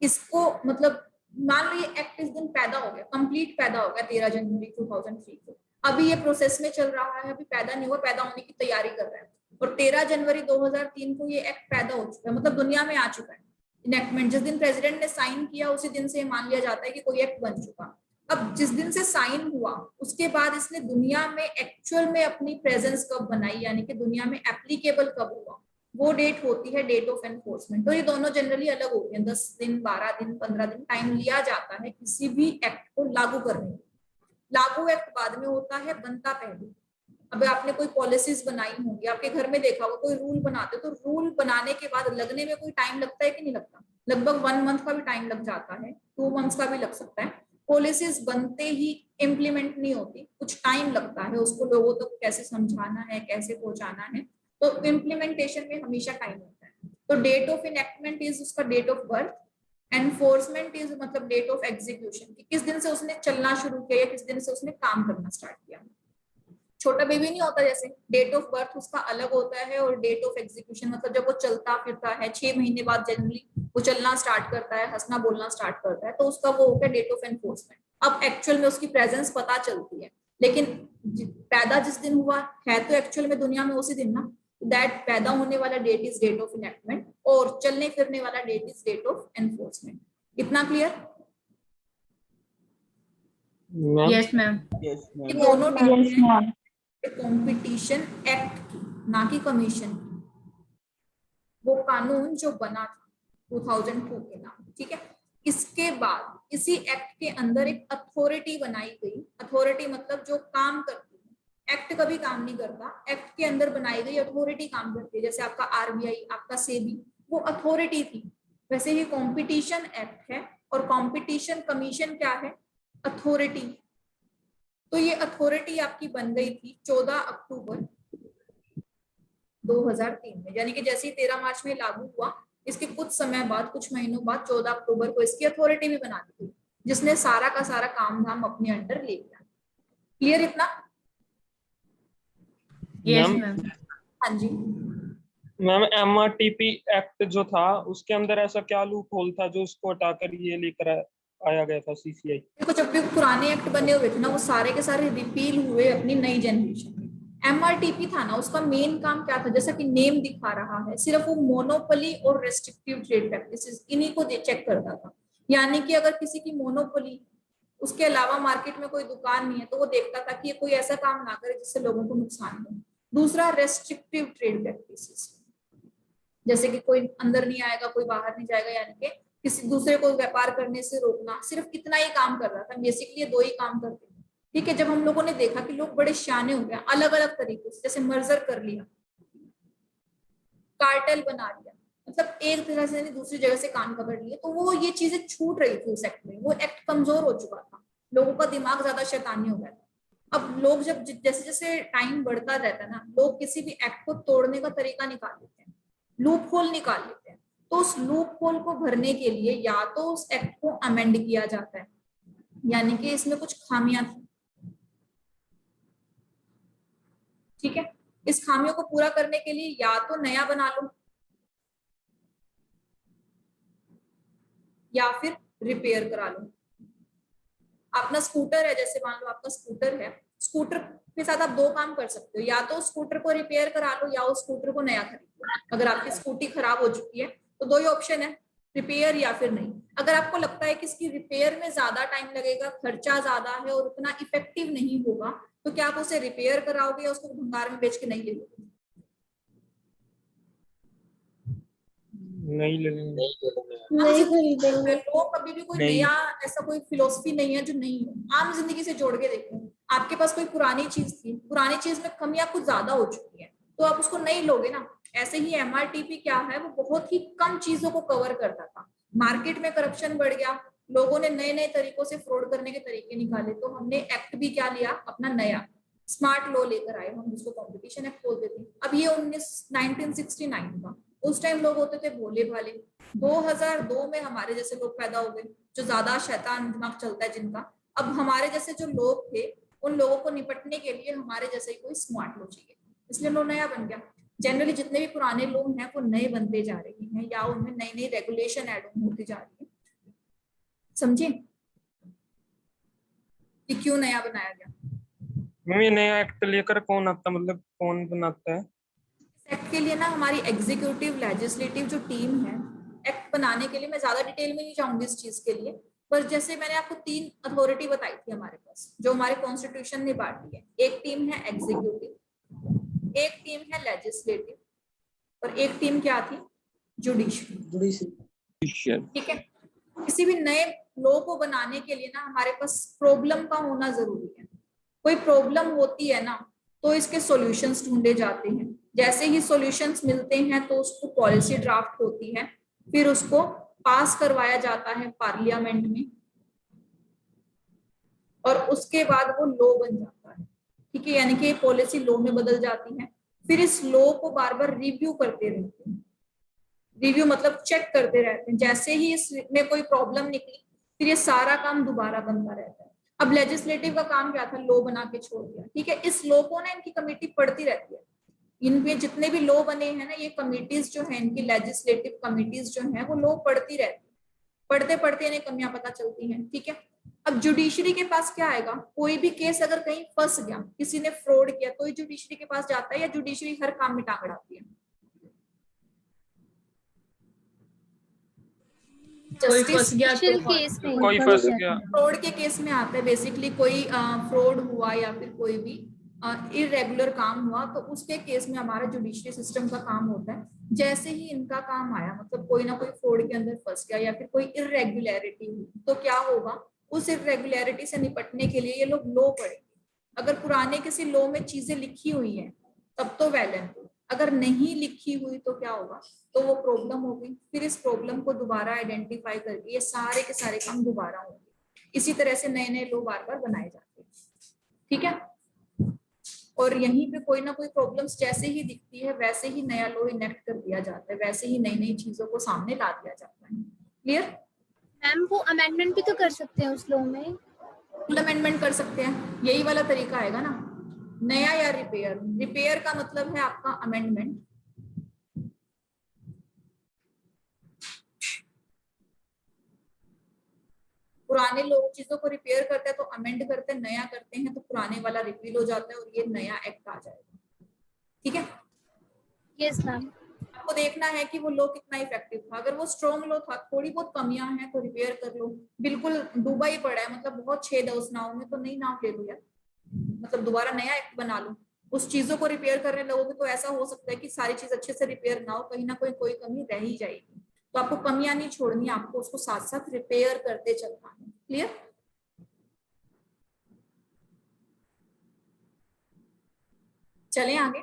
Speaker 2: इसको मतलब मान लो ये एक्ट इस दिन पैदा हो गया, कंप्लीट पैदा हो गया 13 जनवरी 2003 को। अभी ये प्रोसेस में चल रहा है, अभी पैदा नहीं हुआ, पैदा होने की तैयारी कर रहा है। और 13 जनवरी 2003 को ये एक्ट पैदा हो चुका है, मतलब दुनिया में आ चुका है इनेक्टमेंट। जिस दिन प्रेसिडेंट ने साइन किया उसी दिन से मान लिया जाता है कि कोई एक्ट बन चुका। अब जिस दिन से साइन हुआ उसके बाद इसने दुनिया में एक्चुअल में अपनी प्रेजेंस कब बनाई, यानी कि दुनिया में एप्लीकेबल कब हुआ, वो डेट होती है डेट ऑफ एनफोर्समेंट। तो ये दोनों जनरली अलग होती हैं, 10 दिन 12 दिन 15 दिन टाइम लिया जाता है किसी भी एक्ट को लागू करने में। लागू एक्ट बाद में होता है, बनता पहले। अब आपने कोई पॉलिसीज बनाई होंगी, आपके घर में देखा होगा कोई रूल बनाते तो रूल बनाने के बाद लगने में कोई टाइम लगता है कि नहीं लगता, लगभग 1 मंथ का भी टाइम लग जाता है, 2 मंथ्स का भी लग सकता है। पॉलिसीज बनते ही इम्प्लीमेंट नहीं होती, कुछ टाइम लगता है उसको लोगों तक कैसे समझाना है, कैसे पहुंचाना है, तो इम्प्लीमेंटेशन में हमेशा टाइम होता है। तो डेट ऑफ इनेक्टमेंट इज उसका date of birth, enforcement is मतलब डेट ऑफ एग्जीक्यूशन, कि किस दिन से उसने चलना शुरू किया या किस दिन से उसने काम करना स्टार्ट किया। छोटा बेबी नहीं होता जैसे, डेट ऑफ बर्थ उसका अलग होता है और डेट ऑफ एग्जीक्यूशन मतलब जब वो चलता फिरता है 6 महीने बाद जनरली वो चलना स्टार्ट करता है, हंसना बोलना स्टार्ट करता है, तो उसका वो होता है डेट ऑफ एनफोर्समेंट। अब एक्चुअल में उसकी प्रेजेंस पता चलती है, लेकिन पैदा जिस दिन हुआ है तो एक्चुअल में दुनिया में उसी दिन ना, दैट पैदा होने वाला date is date of enactment और चलने फिरने वाला date is date of enforcement. इतना क्लियर?
Speaker 1: Yes ma'am.
Speaker 2: दोनों कंपटीशन एक्ट की, ना कि कमीशन की, वो कानून जो बना था 2002 के नाम, ठीक है। इसके बाद इसी एक्ट के अंदर एक अथॉरिटी बनाई गई। अथॉरिटी मतलब जो काम करती है, एक्ट कभी काम नहीं करता, एक्ट के अंदर बनाई गई अथॉरिटी काम करती है। जैसे आपका आरबीआई, आपका सेबी, वो अथॉरिटी थी। वैसे ये कंपटीशन एक्ट है और कंपटीशन कमीशन क्या है, अथॉरिटी। तो ये अथॉरिटी आपकी बन गई थी 14 अक्टूबर 2003 में, यानी कि जैसे ही 13 मार्च में लागू हुआ इसके कुछ समय बाद, कुछ महीनों बाद 14 अक्टूबर को इसकी अथॉरिटी भी बना दी गई, जिसने सारा का सारा काम धाम अपने अंडर ले लिया। क्लियर इतना?
Speaker 1: Yes ma'am.
Speaker 2: हाँ जी
Speaker 6: मैम, एमआरटीपी एक्ट जो था उसके अंदर ऐसा क्या लूप होल था जो उसको हटाकर ये लेकर आया गया था सीसीआई?
Speaker 2: देखो, जब भी पुराने एक्ट बने हुए थे ना वो सारे के सारे रिपील हुए अपनी नई जनरेशन में। एमआरटीपी था ना, उसका मेन काम क्या था, जैसा कि नेम दिखा रहा है, सिर्फ वो मोनोपोली और रेस्ट्रिक्टिव ट्रेड प्रैक्टिसेस इन्हीं को चेक करता था। यानी कि अगर किसी की मोनोपोली, उसके अलावा मार्केट में कोई दुकान नहीं है, तो वो देखता था कि ये कोई ऐसा काम ना करे जिससे लोगों को नुकसान हो। दूसरा रेस्ट्रिक्टिव ट्रेड प्रैक्टिसेस, जैसे कि कोई अंदर नहीं आएगा, कोई बाहर नहीं जाएगा, यानी कि किसी दूसरे को व्यापार करने से रोकना, सिर्फ इतना ही काम कर रहा था। बेसिकली ये 2 ही काम करते हैं, ठीक है। जब हम लोगों ने देखा कि लोग बड़े शाने हो गए, अलग अलग तरीके से, जैसे मर्जर कर लिया, कार्टेल बना लिया, मतलब एक तरह से दूसरी जगह से कान पकड़ लिए, तो वो ये चीजें छूट रही थी उस एक्ट में। वो एक्ट कमजोर हो चुका था, लोगों का दिमाग ज्यादा शैतानी हो गया था। अब लोग जब जैसे जैसे टाइम बढ़ता रहता है ना, लोग किसी भी एक्ट को तोड़ने का तरीका निकाल लेते हैं, लूप होल निकाल लेते हैं। तो उस लूप होल को भरने के लिए या तो उस एक्ट को अमेंड किया जाता है, यानी कि इसमें कुछ खामियां थी, ठीक है। इस खामियों को पूरा करने के लिए या तो नया बना लो या फिर रिपेयर करा लो। अपना स्कूटर है, जैसे मान लो आपका स्कूटर है, स्कूटर के साथ आप 2 काम कर सकते हो, या तो स्कूटर को रिपेयर करा लो या उस स्कूटर को नया खरीद लो। अगर आपकी स्कूटी खराब हो चुकी है तो 2 ही ऑप्शन है, रिपेयर या फिर नहीं। अगर आपको लगता है कि इसकी रिपेयर में ज्यादा टाइम लगेगा, खर्चा ज्यादा है और उतना इफेक्टिव नहीं होगा, तो क्या आप उसे रिपेयर कराओगे या उसको भंगार में बेच के नहीं ले लोगे?
Speaker 6: नहीं ले लेंगे।
Speaker 2: नहीं खरीदेंगे। लोग कभी भी कोई
Speaker 6: नहीं।
Speaker 2: नया ऐसा कोई फिलोसफी नहीं है जो नहीं है। आम जिंदगी से जोड़ के देखो, आपके पास कोई पुरानी चीज थी, पुरानी चीज में कमियां कुछ ज्यादा हो चुकी है, तो आप उसको नहीं लोगे ना। ऐसे ही एमआरटीपी क्या है, वो बहुत ही कम चीजों को कवर करता था। मार्केट में करप्शन बढ़ गया, लोगों ने नए नए तरीकों से फ्रॉड करने के तरीके निकाले, तो हमने एक्ट भी क्या लिया अपना नया स्मार्ट लॉ लेकर आए, हम जिसको कंपटीशन एक्ट बोलते थे। अब ये 1969 का, उस टाइम लोग होते थे भोले भाले। 2002 में हमारे जैसे लोग पैदा हो गए, जो ज्यादा शैतान दिमाग चलता है जिनका। अब हमारे जैसे जो लोग थे, उन लोगों को निपटने के लिए हमारे जैसे ही कोई स्मार्ट लॉ चाहिए, इसलिए लॉ नया बन गया। जनरली जितने भी पुराने लोग हैं वो नए बनते जा रहे हैं, या उनमें नई नई रेगुलेशन ऐड होती जा रही है। समझे कि क्यों नया बनाया गया?
Speaker 6: मैम ये नया एक्ट लेकर कौन आता, मतलब कौन बनाता है?
Speaker 2: एक्ट के लिए ना हमारी एग्जीक्यूटिव लेजिस्लेटिव जो टीम है, एक्ट बनाने के लिए, मैं ज्यादा डिटेल में नहीं जाऊंगी इस चीज के लिए, पर जैसे मैंने आपको 3 अथॉरिटी बताई थी हमारे पास, जो हमारे कॉन्स्टिट्यूशन ने बांटी है। एक टीम है एग्जीक्यूटिव, एक टीम है लेजिस्लेटिव, और एक टीम क्या थी? जुडिशरी। ठीक है। किसी भी नए लॉ को बनाने के लिए ना हमारे पास प्रॉब्लम का होना जरूरी है। कोई प्रॉब्लम होती है ना, तो इसके सॉल्यूशंस ढूंढे जाते हैं। जैसे ही सॉल्यूशंस मिलते हैं तो उसको पॉलिसी ड्राफ्ट होती है, फिर उसको पास करवाया जाता है पार्लियामेंट में, और उसके बाद वो लॉ बन जाता है। ठीक है, यानी कि पॉलिसी लॉ में बदल जाती है। फिर इस लॉ को बार बार रिव्यू करते रहते हैं। रिव्यू मतलब चेक करते रहते हैं। जैसे ही इसमें कोई प्रॉब्लम निकली, फिर ये सारा काम दोबारा बनता रहता है। अब लेजिस्लेटिव का काम क्या था? लॉ बना के छोड़ दिया। ठीक है, इस लॉ को ना इनकी कमेटी पढ़ती रहती है। इनके जितने भी लॉ बने हैं ना, ये कमिटीज जो है, इनकी लेजिस्लेटिव कमिटीज जो है, वो लॉ पढ़ती रहती है। पढ़ते पढ़ते इन्हें कमियां पता चलती हैं। ठीक है। अब जुडिशरी के पास क्या आएगा? कोई भी केस अगर कहीं फंस गया, किसी ने फ्रॉड किया, तो जुडिशरी के पास जाता है, या जुडिशरी हर काम में टांग अड़ाती है?
Speaker 1: कोई फंस गया तो
Speaker 6: कोई फंस गया।
Speaker 2: फ्रॉड के केस में आता है बेसिकली, कोई फ्रॉड हुआ या फिर कोई भी इरेगुलर काम हुआ, तो उसके केस में हमारा जुडिशरी सिस्टम का काम होता है। जैसे ही इनका काम आया, मतलब कोई ना कोई फ्रॉड के अंदर फंस गया या फिर कोई इरेगुलरिटी हुई, तो क्या होगा? उस इरेगुलरिटी से निपटने के लिए ये लोग लॉ पढ़ेंगे। अगर पुराने किसी लॉ में चीजें लिखी हुई हैं तब तो वेल एंड गुड, अगर नहीं लिखी हुई तो क्या होगा? तो वो प्रॉब्लम होगी। फिर इस प्रॉब्लम को दोबारा आइडेंटिफाई करके ये सारे के सारे काम दोबारा होंगे। इसी तरह से नए नए लॉ बार बार बनाए जाते हैं। ठीक है, और यहीं पे कोई ना कोई प्रॉब्लम्स जैसे ही दिखती है, वैसे ही नया लॉ इनेक्ट कर दिया जाता है, वैसे ही नई नई चीजों को सामने ला दिया जाता है। क्लियर?
Speaker 10: मैम वो अमेंडमेंट भी तो कर सकते हैं उस लॉ में?
Speaker 2: फुल अमेंडमेंट कर सकते हैं, यही वाला तरीका आएगा ना, नया या रिपेयर। रिपेयर का मतलब है आपका अमेंडमेंट। पुराने लोग चीजों को रिपेयर करते हैं तो अमेंड करते हैं, नया करते हैं तो पुराने वाला रिपील हो जाता है और ये नया एक्ट आ जाएगा। ठीक है?
Speaker 10: Yes ma'am.
Speaker 2: आपको देखना है कि वो लॉ कितना इफेक्टिव था। अगर वो स्ट्रॉन्ग लॉ था, थोड़ी बहुत कमियां हैं तो रिपेयर कर लो। बिल्कुल डूबा ही पड़ा है, मतलब बहुत छेद है उस नाव में, तो नई नाव ले लो यार, मतलब दोबारा नया एक्ट बना लो। उस चीजों को रिपेयर करने लगोगे तो ऐसा हो सकता है कि सारी चीज अच्छे से रिपेयर ना हो, कहीं ना कोई कमी रह ही जाएगी। तो आपको कमियां नहीं छोड़नी, आपको उसको साथ साथ रिपेयर करते चलना है। क्लियर? चलें आगे।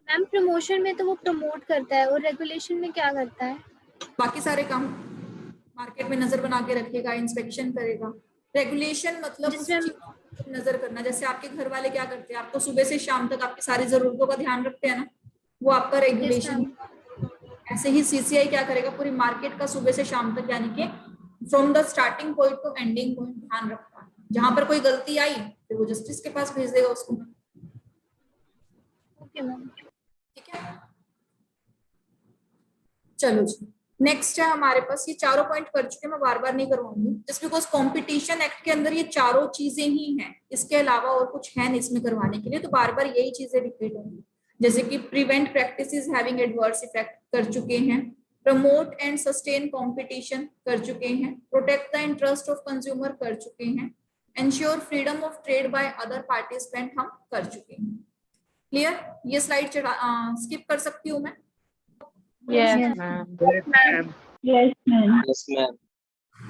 Speaker 10: मैम प्रमोशन में तो वो प्रमोट करता है, और रेगुलेशन में क्या करता है?
Speaker 2: बाकी सारे काम, मार्केट में नजर बना के रखेगा, इंस्पेक्शन करेगा। रेगुलेशन मतलब उस चीज पर नजर करना। जैसे आपके घर वाले क्या करते हैं, आपको सुबह से शाम तक आपकी सारी जरूरतों का ध्यान रखते हैं ना, वो आपका रेगुलेशन। ऐसे ही सीसीआई क्या करेगा? पूरी मार्केट का सुबह से शाम तक, यानी कि from the starting point two ending point ध्यान रखता है। जहां पर कोई गलती आई फिर वो जस्टिस के पास भेज देगा उसको।
Speaker 10: Okay ma'am.
Speaker 2: ठीक है, चलो जी। नेक्स्ट है हमारे पास, ये चारों पॉइंट कर चुके हैं, मैं बार बार नहीं करवाऊंगी, जस्ट बिकॉज कंपटीशन एक्ट के अंदर ये चारों चीजें ही हैं, इसके अलावा और कुछ है नहीं इसमें करवाने के लिए, तो बार बार यही चीजें रिपीट होंगी। जैसे कि prevent practices having adverse effect कर चुके हैं, प्रमोट एंड सस्टेन कंपटीशन कर चुके हैं, protect the interest of consumer कर चुके हैं, ensure freedom of trade by other participant हम कर चुके हैं। क्लियर? ये स्लाइड स्किप कर सकती हूँ मैं?
Speaker 3: Yes, ma'am.
Speaker 1: Yes, ma'am.
Speaker 5: Yes, ma'am.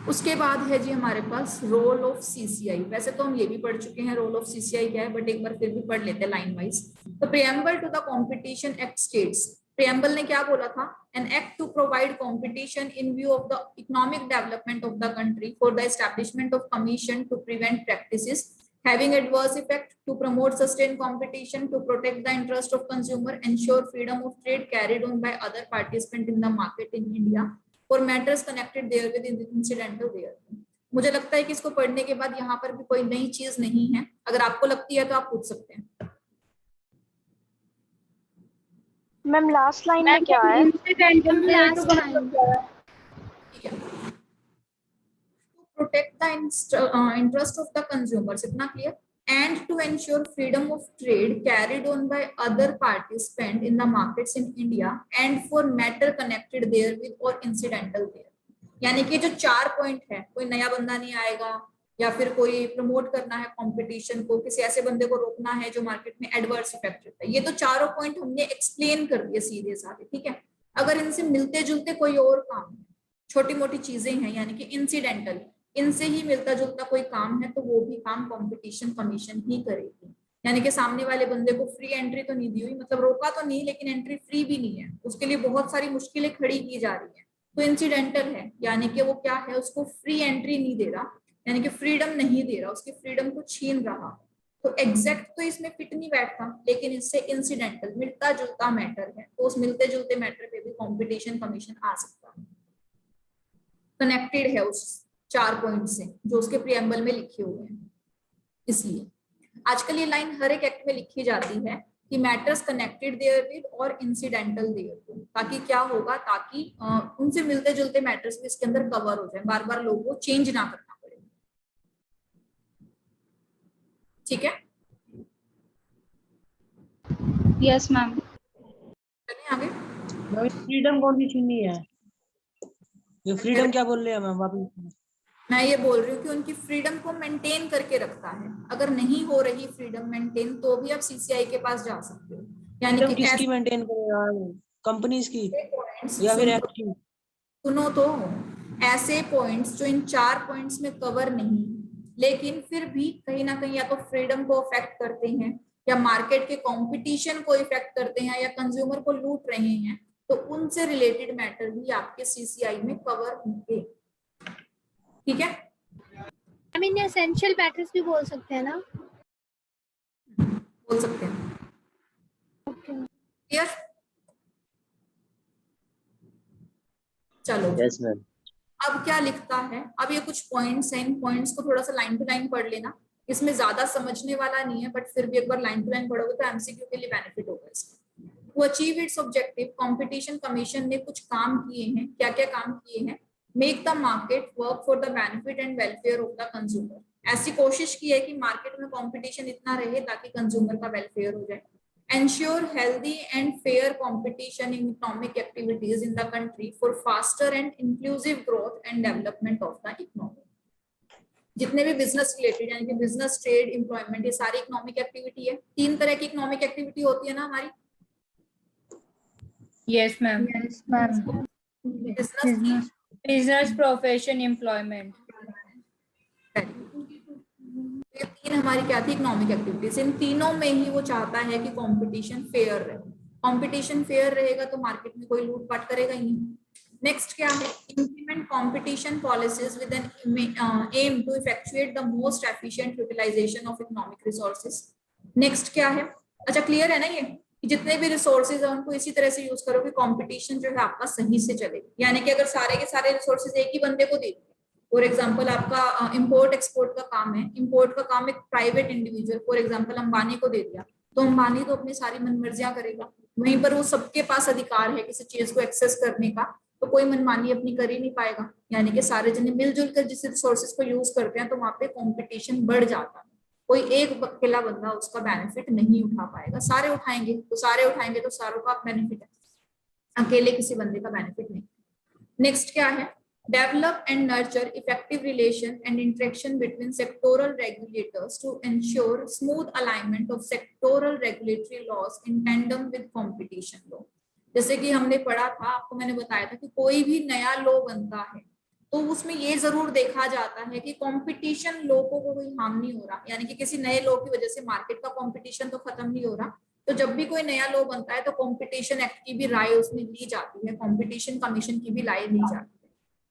Speaker 2: उसके बाद है जी हमारे पास रोल ऑफ सीसीआई। वैसे तो हम ये भी पढ़ चुके हैं रोल ऑफ सीसीआई क्या है, बट एक बार फिर भी पढ़ लेते हैं लाइन वाइज। तो preamble to the competition act states, preamble ने क्या बोला था, an act to provide competition in view of the economic development of the country for the establishment of commission to prevent practices having adverse effect, to promote sustained competition, to protect the interest of consumer, ensure freedom of trade carried on by other participants in the market in India for matters connected therewith incidental thereto। मुझे लगता है कि इसको पढ़ने के बाद यहाँ पर भी कोई नई चीज नहीं है, अगर आपको लगती है तो आप पूछ सकते हैं।
Speaker 10: मैम लास्ट लाइन में क्या है? लास्ट लाइन
Speaker 2: ठीक है, to protect the interest of the consumers, इतना clear, and to ensure freedom of trade carried on by other participants in the markets in India and for matter connected therewith or incidental there। यानी कि जो 4 point है, कोई नया बंदा नहीं आएगा या फिर कोई प्रमोट करना है कंपटीशन को, किसी ऐसे बंदे को रोकना है जो मार्केट में एडवर्स इफेक्ट होता है, ये तो चारों पॉइंट हमने एक्सप्लेन कर दिए सीधे साधे। ठीक है, अगर इनसे मिलते जुलते कोई और काम है, छोटी मोटी चीजें हैं यानी कि इंसिडेंटल, इनसे ही मिलता जुलता कोई काम है, तो वो भी काम कंपटीशन कमीशन ही करेगी। यानी कि सामने वाले बंदे को फ्री एंट्री तो नहीं दी हुई, मतलब रोका तो नहीं, लेकिन एंट्री फ्री भी नहीं है, उसके लिए बहुत सारी मुश्किलें खड़ी की जा रही है, तो इंसिडेंटल है, यानी कि वो क्या है, उसको फ्री एंट्री नहीं दे रहा, यानी कि फ्रीडम नहीं दे रहा, उसकी फ्रीडम को छीन रहा। तो एग्जैक्ट तो इसमें फिट नहीं बैठता, लेकिन इससे इंसिडेंटल मिलता जुलता मैटर है, तो उस मिलते जुलते मैटर पे भी कंपटीशन कमीशन आ सकता है, कनेक्टेड है उस 4 पॉइंट से जो उसके प्रियम्बल में लिखे हुए हैं। इसलिए आजकल ये लाइन हर एक एक्ट में लिखी जाती है कि मैटर्स कनेक्टेड देयर विद और इंसिडेंटल देयर टू, ताकि क्या होगा, ताकि उनसे मिलते जुलते मैटर्स भी इसके अंदर कवर हो जाए, बार बार लोगों को चेंज ना करना पड़े। ठीक है,
Speaker 3: यस मैम।
Speaker 2: चलिए आगे।
Speaker 9: फ्रीडम कौन सी छीनी है, ये फ्रीडम क्या बोल रहे हैं मैम वापस?
Speaker 2: मैं ये बोल रही हूँ कि उनकी फ्रीडम को मेंटेन करके रखता है, अगर नहीं हो रही फ्रीडम मेंटेन तो भी आप सीसीआई के पास जा सकते हो। यानी कि
Speaker 9: किसकी मेंटेन करेगा, कंपनीज की या फिर एक्ट की?
Speaker 2: सुनो तो, ऐसे पॉइंट्स जो इन 4 पॉइंट्स में कवर नहीं, लेकिन फिर भी कहीं ना कहीं या तो फ्रीडम को अफेक्ट करते हैं, या मार्केट के कंपटीशन को इफेक्ट करते हैं, या कंज्यूमर को लूट रहे हैं, तो उनसे रिलेटेड मैटर भी आपके सीसीआई में कवर होंगे। ठीक है,
Speaker 10: आई मीन एसेंशियल मैटर्स भी बोल सकते हैं ना?
Speaker 2: बोल सकते हैं। क्लियर? चलो
Speaker 5: यस मैम।
Speaker 2: अब क्या लिखता है, अब ये कुछ पॉइंट्स हैं, इन पॉइंट्स को थोड़ा सा लाइन टू लाइन पढ़ लेना, इसमें ज्यादा समझने वाला नहीं है, बट फिर भी एक बार लाइन टू लाइन पढ़ोगे तो एमसीक्यू के लिए बेनिफिट होगा इसका। To achieve its objective, competition commission ने कुछ काम किए हैं, क्या क्या काम किए हैं, make the market work for the benefit and welfare of the consumer, ऐसी कोशिश की है कि मार्केट में कंपटीशन इतना रहे ताकि कंज्यूमर का वेलफेयर हो जाए। Ensure healthy and fair competition in economic activities in the country for faster and inclusive growth and development of the economy। जितने भी बिजनेस रिलेटेड यानी कि बिजनेस, ट्रेड, एम्प्लॉयमेंट, ये सारी इकोनॉमिक एक्टिविटी है। 3 तरह की इकोनॉमिक एक्टिविटी होती है ना हमारी।
Speaker 1: Yes ma'am. Yes ma'am. Business, profession, employment,
Speaker 2: ये 3 हमारी क्या थी, इकोनॉमिक एक्टिविटीज। इन तीनों में ही वो चाहता है कि कंपटीशन फेयर रहे। कंपटीशन फेयर रहेगा तो मार्केट में कोई लूटपाट करेगा ही नहीं। नेक्स्ट क्या है, implement competition policies with an aim to effectuate the most efficient utilization of economic resources. Next क्या है, अच्छा क्लियर है ना ये, जितने भी रिसोर्सेज है उनको इसी तरह से यूज करो कि कंपटीशन जो है आपका सही से चले। यानी कि अगर सारे के सारे रिसोर्सेज एक ही बंदे को दे, फॉर एग्जाम्पल आपका इम्पोर्ट एक्सपोर्ट का काम है, इम्पोर्ट का काम एक private individual for example Ambani को दे दिया, तो अंबानी तो अपनी सारी मनमर्जियां करेगा, वहीं पर वो सबके पास अधिकार है किसी चीज को एक्सेस करने का, तो कोई मनमानी अपनी कर ही नहीं पाएगा। यानी कि सारे जने मिलजुल कर जिस रिसोर्सेज को यूज करते हैं तो वहां पे कॉम्पिटिशन बढ़ जाता है, कोई एक अकेला बंदा उसका बेनिफिट नहीं उठा पाएगा, सारे उठाएंगे तो सारों का बेनिफिट है, अकेले किसी बंदे का बेनिफिट नहीं। नेक्स्ट क्या है, develop and nurture effective relation and interaction between sectoral regulators to ensure smooth alignment of sectoral regulatory laws in tandem with competition law। जैसे कि हमने पढ़ा था, आपको मैंने बताया था कि कोई भी नया लॉ बनता है तो उसमें ये जरूर देखा जाता है कि कंपटीशन लॉ को कोई हार्म नहीं हो रहा, यानी कि किसी नए लॉ की वजह से मार्केट का कंपटीशन तो खत्म नहीं हो रहा। तो जब भी कोई नया लॉ बनता है तो कंपटीशन एक्ट की भी राय उसमें ली जाती है, कंपटीशन कमीशन की भी राय ली जाती है।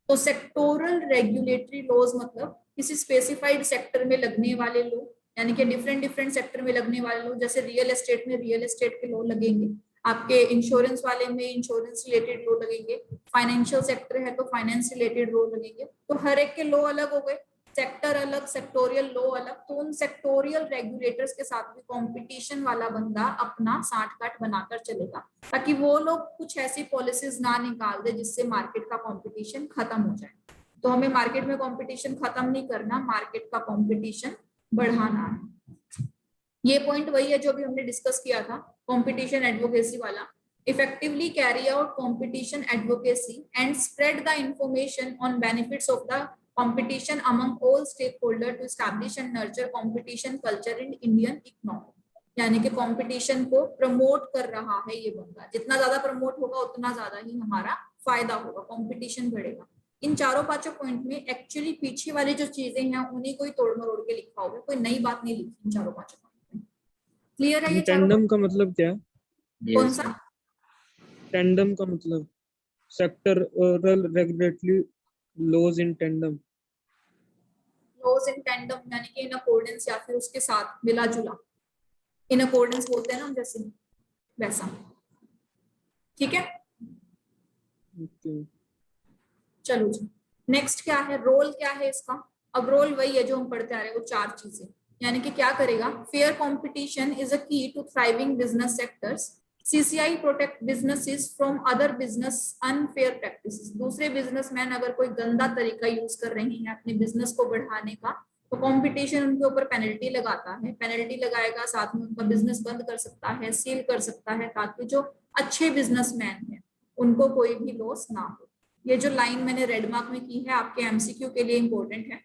Speaker 2: तो सेक्टोरल रेगुलेटरी लॉज मतलब किसी स्पेसिफाइड सेक्टर में लगने वाले लॉ, यानी कि डिफरेंट सेक्टर में लगने वाले लॉ। जैसे रियल एस्टेट में रियल एस्टेट के लॉ लगेंगे, आपके इंश्योरेंस वाले में इंश्योरेंस रिलेटेड लॉ लगेंगे, फाइनेंशियल सेक्टर है तो फाइनेंस रिलेटेड लॉ लगेंगे। तो हर एक के लॉ अलग हो गए, सेक्टर अलग, सेक्टोरियल लॉ अलग। तो उन सेक्टोरियल रेगुलेटर्स के साथ भी कंपटीशन वाला बंदा अपना साठ गांठ बनाकर चलेगा, ताकि वो लोग कुछ ऐसी पॉलिसीज ना निकाल दे जिससे मार्केट का कंपटीशन खत्म हो जाए। तो हमें मार्केट में कंपटीशन खत्म नहीं करना, मार्केट का कंपटीशन बढ़ाना है। ये पॉइंट वही है जो भी हमने डिस्कस किया था, कंपटीशन एडवोकेसी वाला। Effectively carry out competition advocacy and spread the information on benefits of the competition among all stakeholders to establish and nurture competition culture in Indian economy। यानी कि कंपटीशन को प्रमोट कर रहा है ये बंदा, जितना ज्यादा प्रमोट होगा उतना ज्यादा ही हमारा फायदा होगा, कंपटीशन बढ़ेगा। इन चारों पांचों पॉइंट में एक्चुअली पीछे वाली जो चीजें हैं उन्हीं को ही तोड़ मरोड़ के लिखा होगा, कोई नई बात नहीं लिखी इन चारों पांचों पॉइंट में। क्लियर है ये
Speaker 6: टेंडम का मतलब क्या है?
Speaker 2: कौन सा
Speaker 6: टेंडम का मतलब सेक्टरल रेगुलेटरी लॉज इन टेंडम।
Speaker 2: लॉज इन टेंडम यानी कि इन अकॉर्डेंस या फिर उसके साथ मिला जुला, इन अकॉर्डेंस बोलते हैं ना जैसे, वैसा। ठीक है, चलो जी। नेक्स्ट क्या है, रोल क्या है इसका? अब रोल वही है जो हम पढ़ते आ रहे हैं, वो चार चीजें। यानी कि क्या करेगा, fair competition is a key to thriving business sectors. CCI protect businesses from other business unfair practices. दूसरे बिजनेसमैन अगर कोई गंदा तरीका यूज कर रहे हैं अपने बिजनेस को बढ़ाने का, तो कंपटीशन उनके ऊपर पेनल्टी लगाता है, पेनल्टी लगाएगा, साथ में उनका बिजनेस बंद कर सकता है, सील कर सकता है, ताकि जो अच्छे बिजनेसमैन हैं उनको कोई भी लॉस ना हो। ये जो लाइन मैंने रेड मार्क में की है आपके एमसीक्यू के लिए इंपॉर्टेंट है।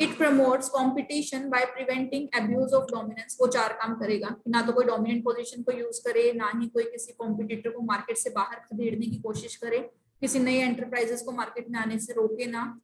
Speaker 2: It promotes competition by preventing abuse of dominance. वो चार काम करेगा कि ना तो कोई डोमिनेंट पोजीशन को यूज करे, ना ही कोई किसी कॉम्पिटिटर को मार्केट से बाहर खदेड़ने की कोशिश करे, किसी नए एंटरप्राइजेस को मार्केट में आने से रोके ना।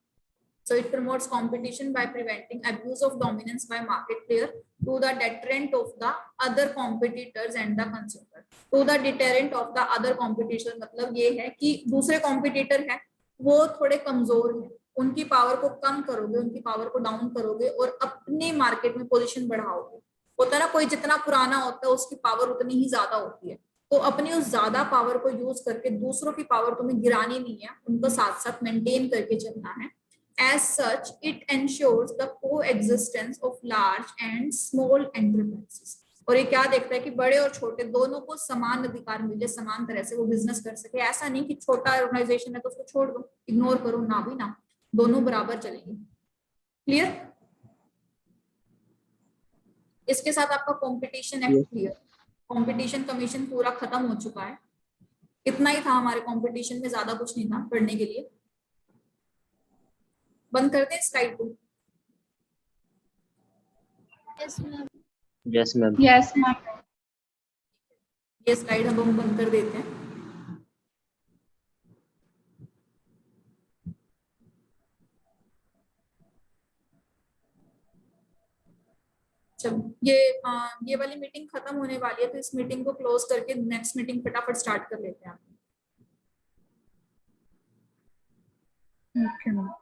Speaker 2: So it promotes competition by preventing abuse of dominance by market player to the deterrent of the other competitors and the consumer। To the deterrent of the other competitors मतलब ये है कि दूसरे कॉम्पिटिटर हैं वो थोड़े कमजोर हैं, उनकी पावर को कम करोगे, उनकी पावर को डाउन करोगे और अपने मार्केट में पोजीशन बढ़ाओगे। होता है ना, कोई जितना पुराना होता है उसकी पावर उतनी ही ज्यादा होती है, तो अपनी उस ज्यादा पावर को यूज करके दूसरों की पावर तुम्हें गिरानी नहीं है, उनको साथ साथ मेंटेन करके चलना है। As such, it ensures the coexistence of large and small enterprises। और ये क्या देखता है कि बड़े और छोटे दोनों को समान अधिकार मिले, समान तरह से वो बिजनेस कर सके। ऐसा नहीं कि छोटा ऑर्गेनाइजेशन है तो उसको छोड़ दो, इग्नोर करो, ना भी ना, दोनों बराबर चलेंगे। क्लियर? इसके साथ आपका competition act clear, competition commission पूरा खत्म हो चुका है। इतना ही था हमारे कंपटीशन में, ज्यादा कुछ नहीं था पढ़ने के लिए। बंद करते हैं स्लाइड को।
Speaker 10: Yes ma'am.
Speaker 3: Yes ma'am.
Speaker 1: Yes ma'am.
Speaker 2: ये स्लाइड अब हम बंद कर देते हैं। चलो ये वाली मीटिंग खत्म होने वाली है, तो इस मीटिंग को क्लोज करके नेक्स्ट मीटिंग फटाफट स्टार्ट कर लेते हैं।
Speaker 1: Okay ma'am.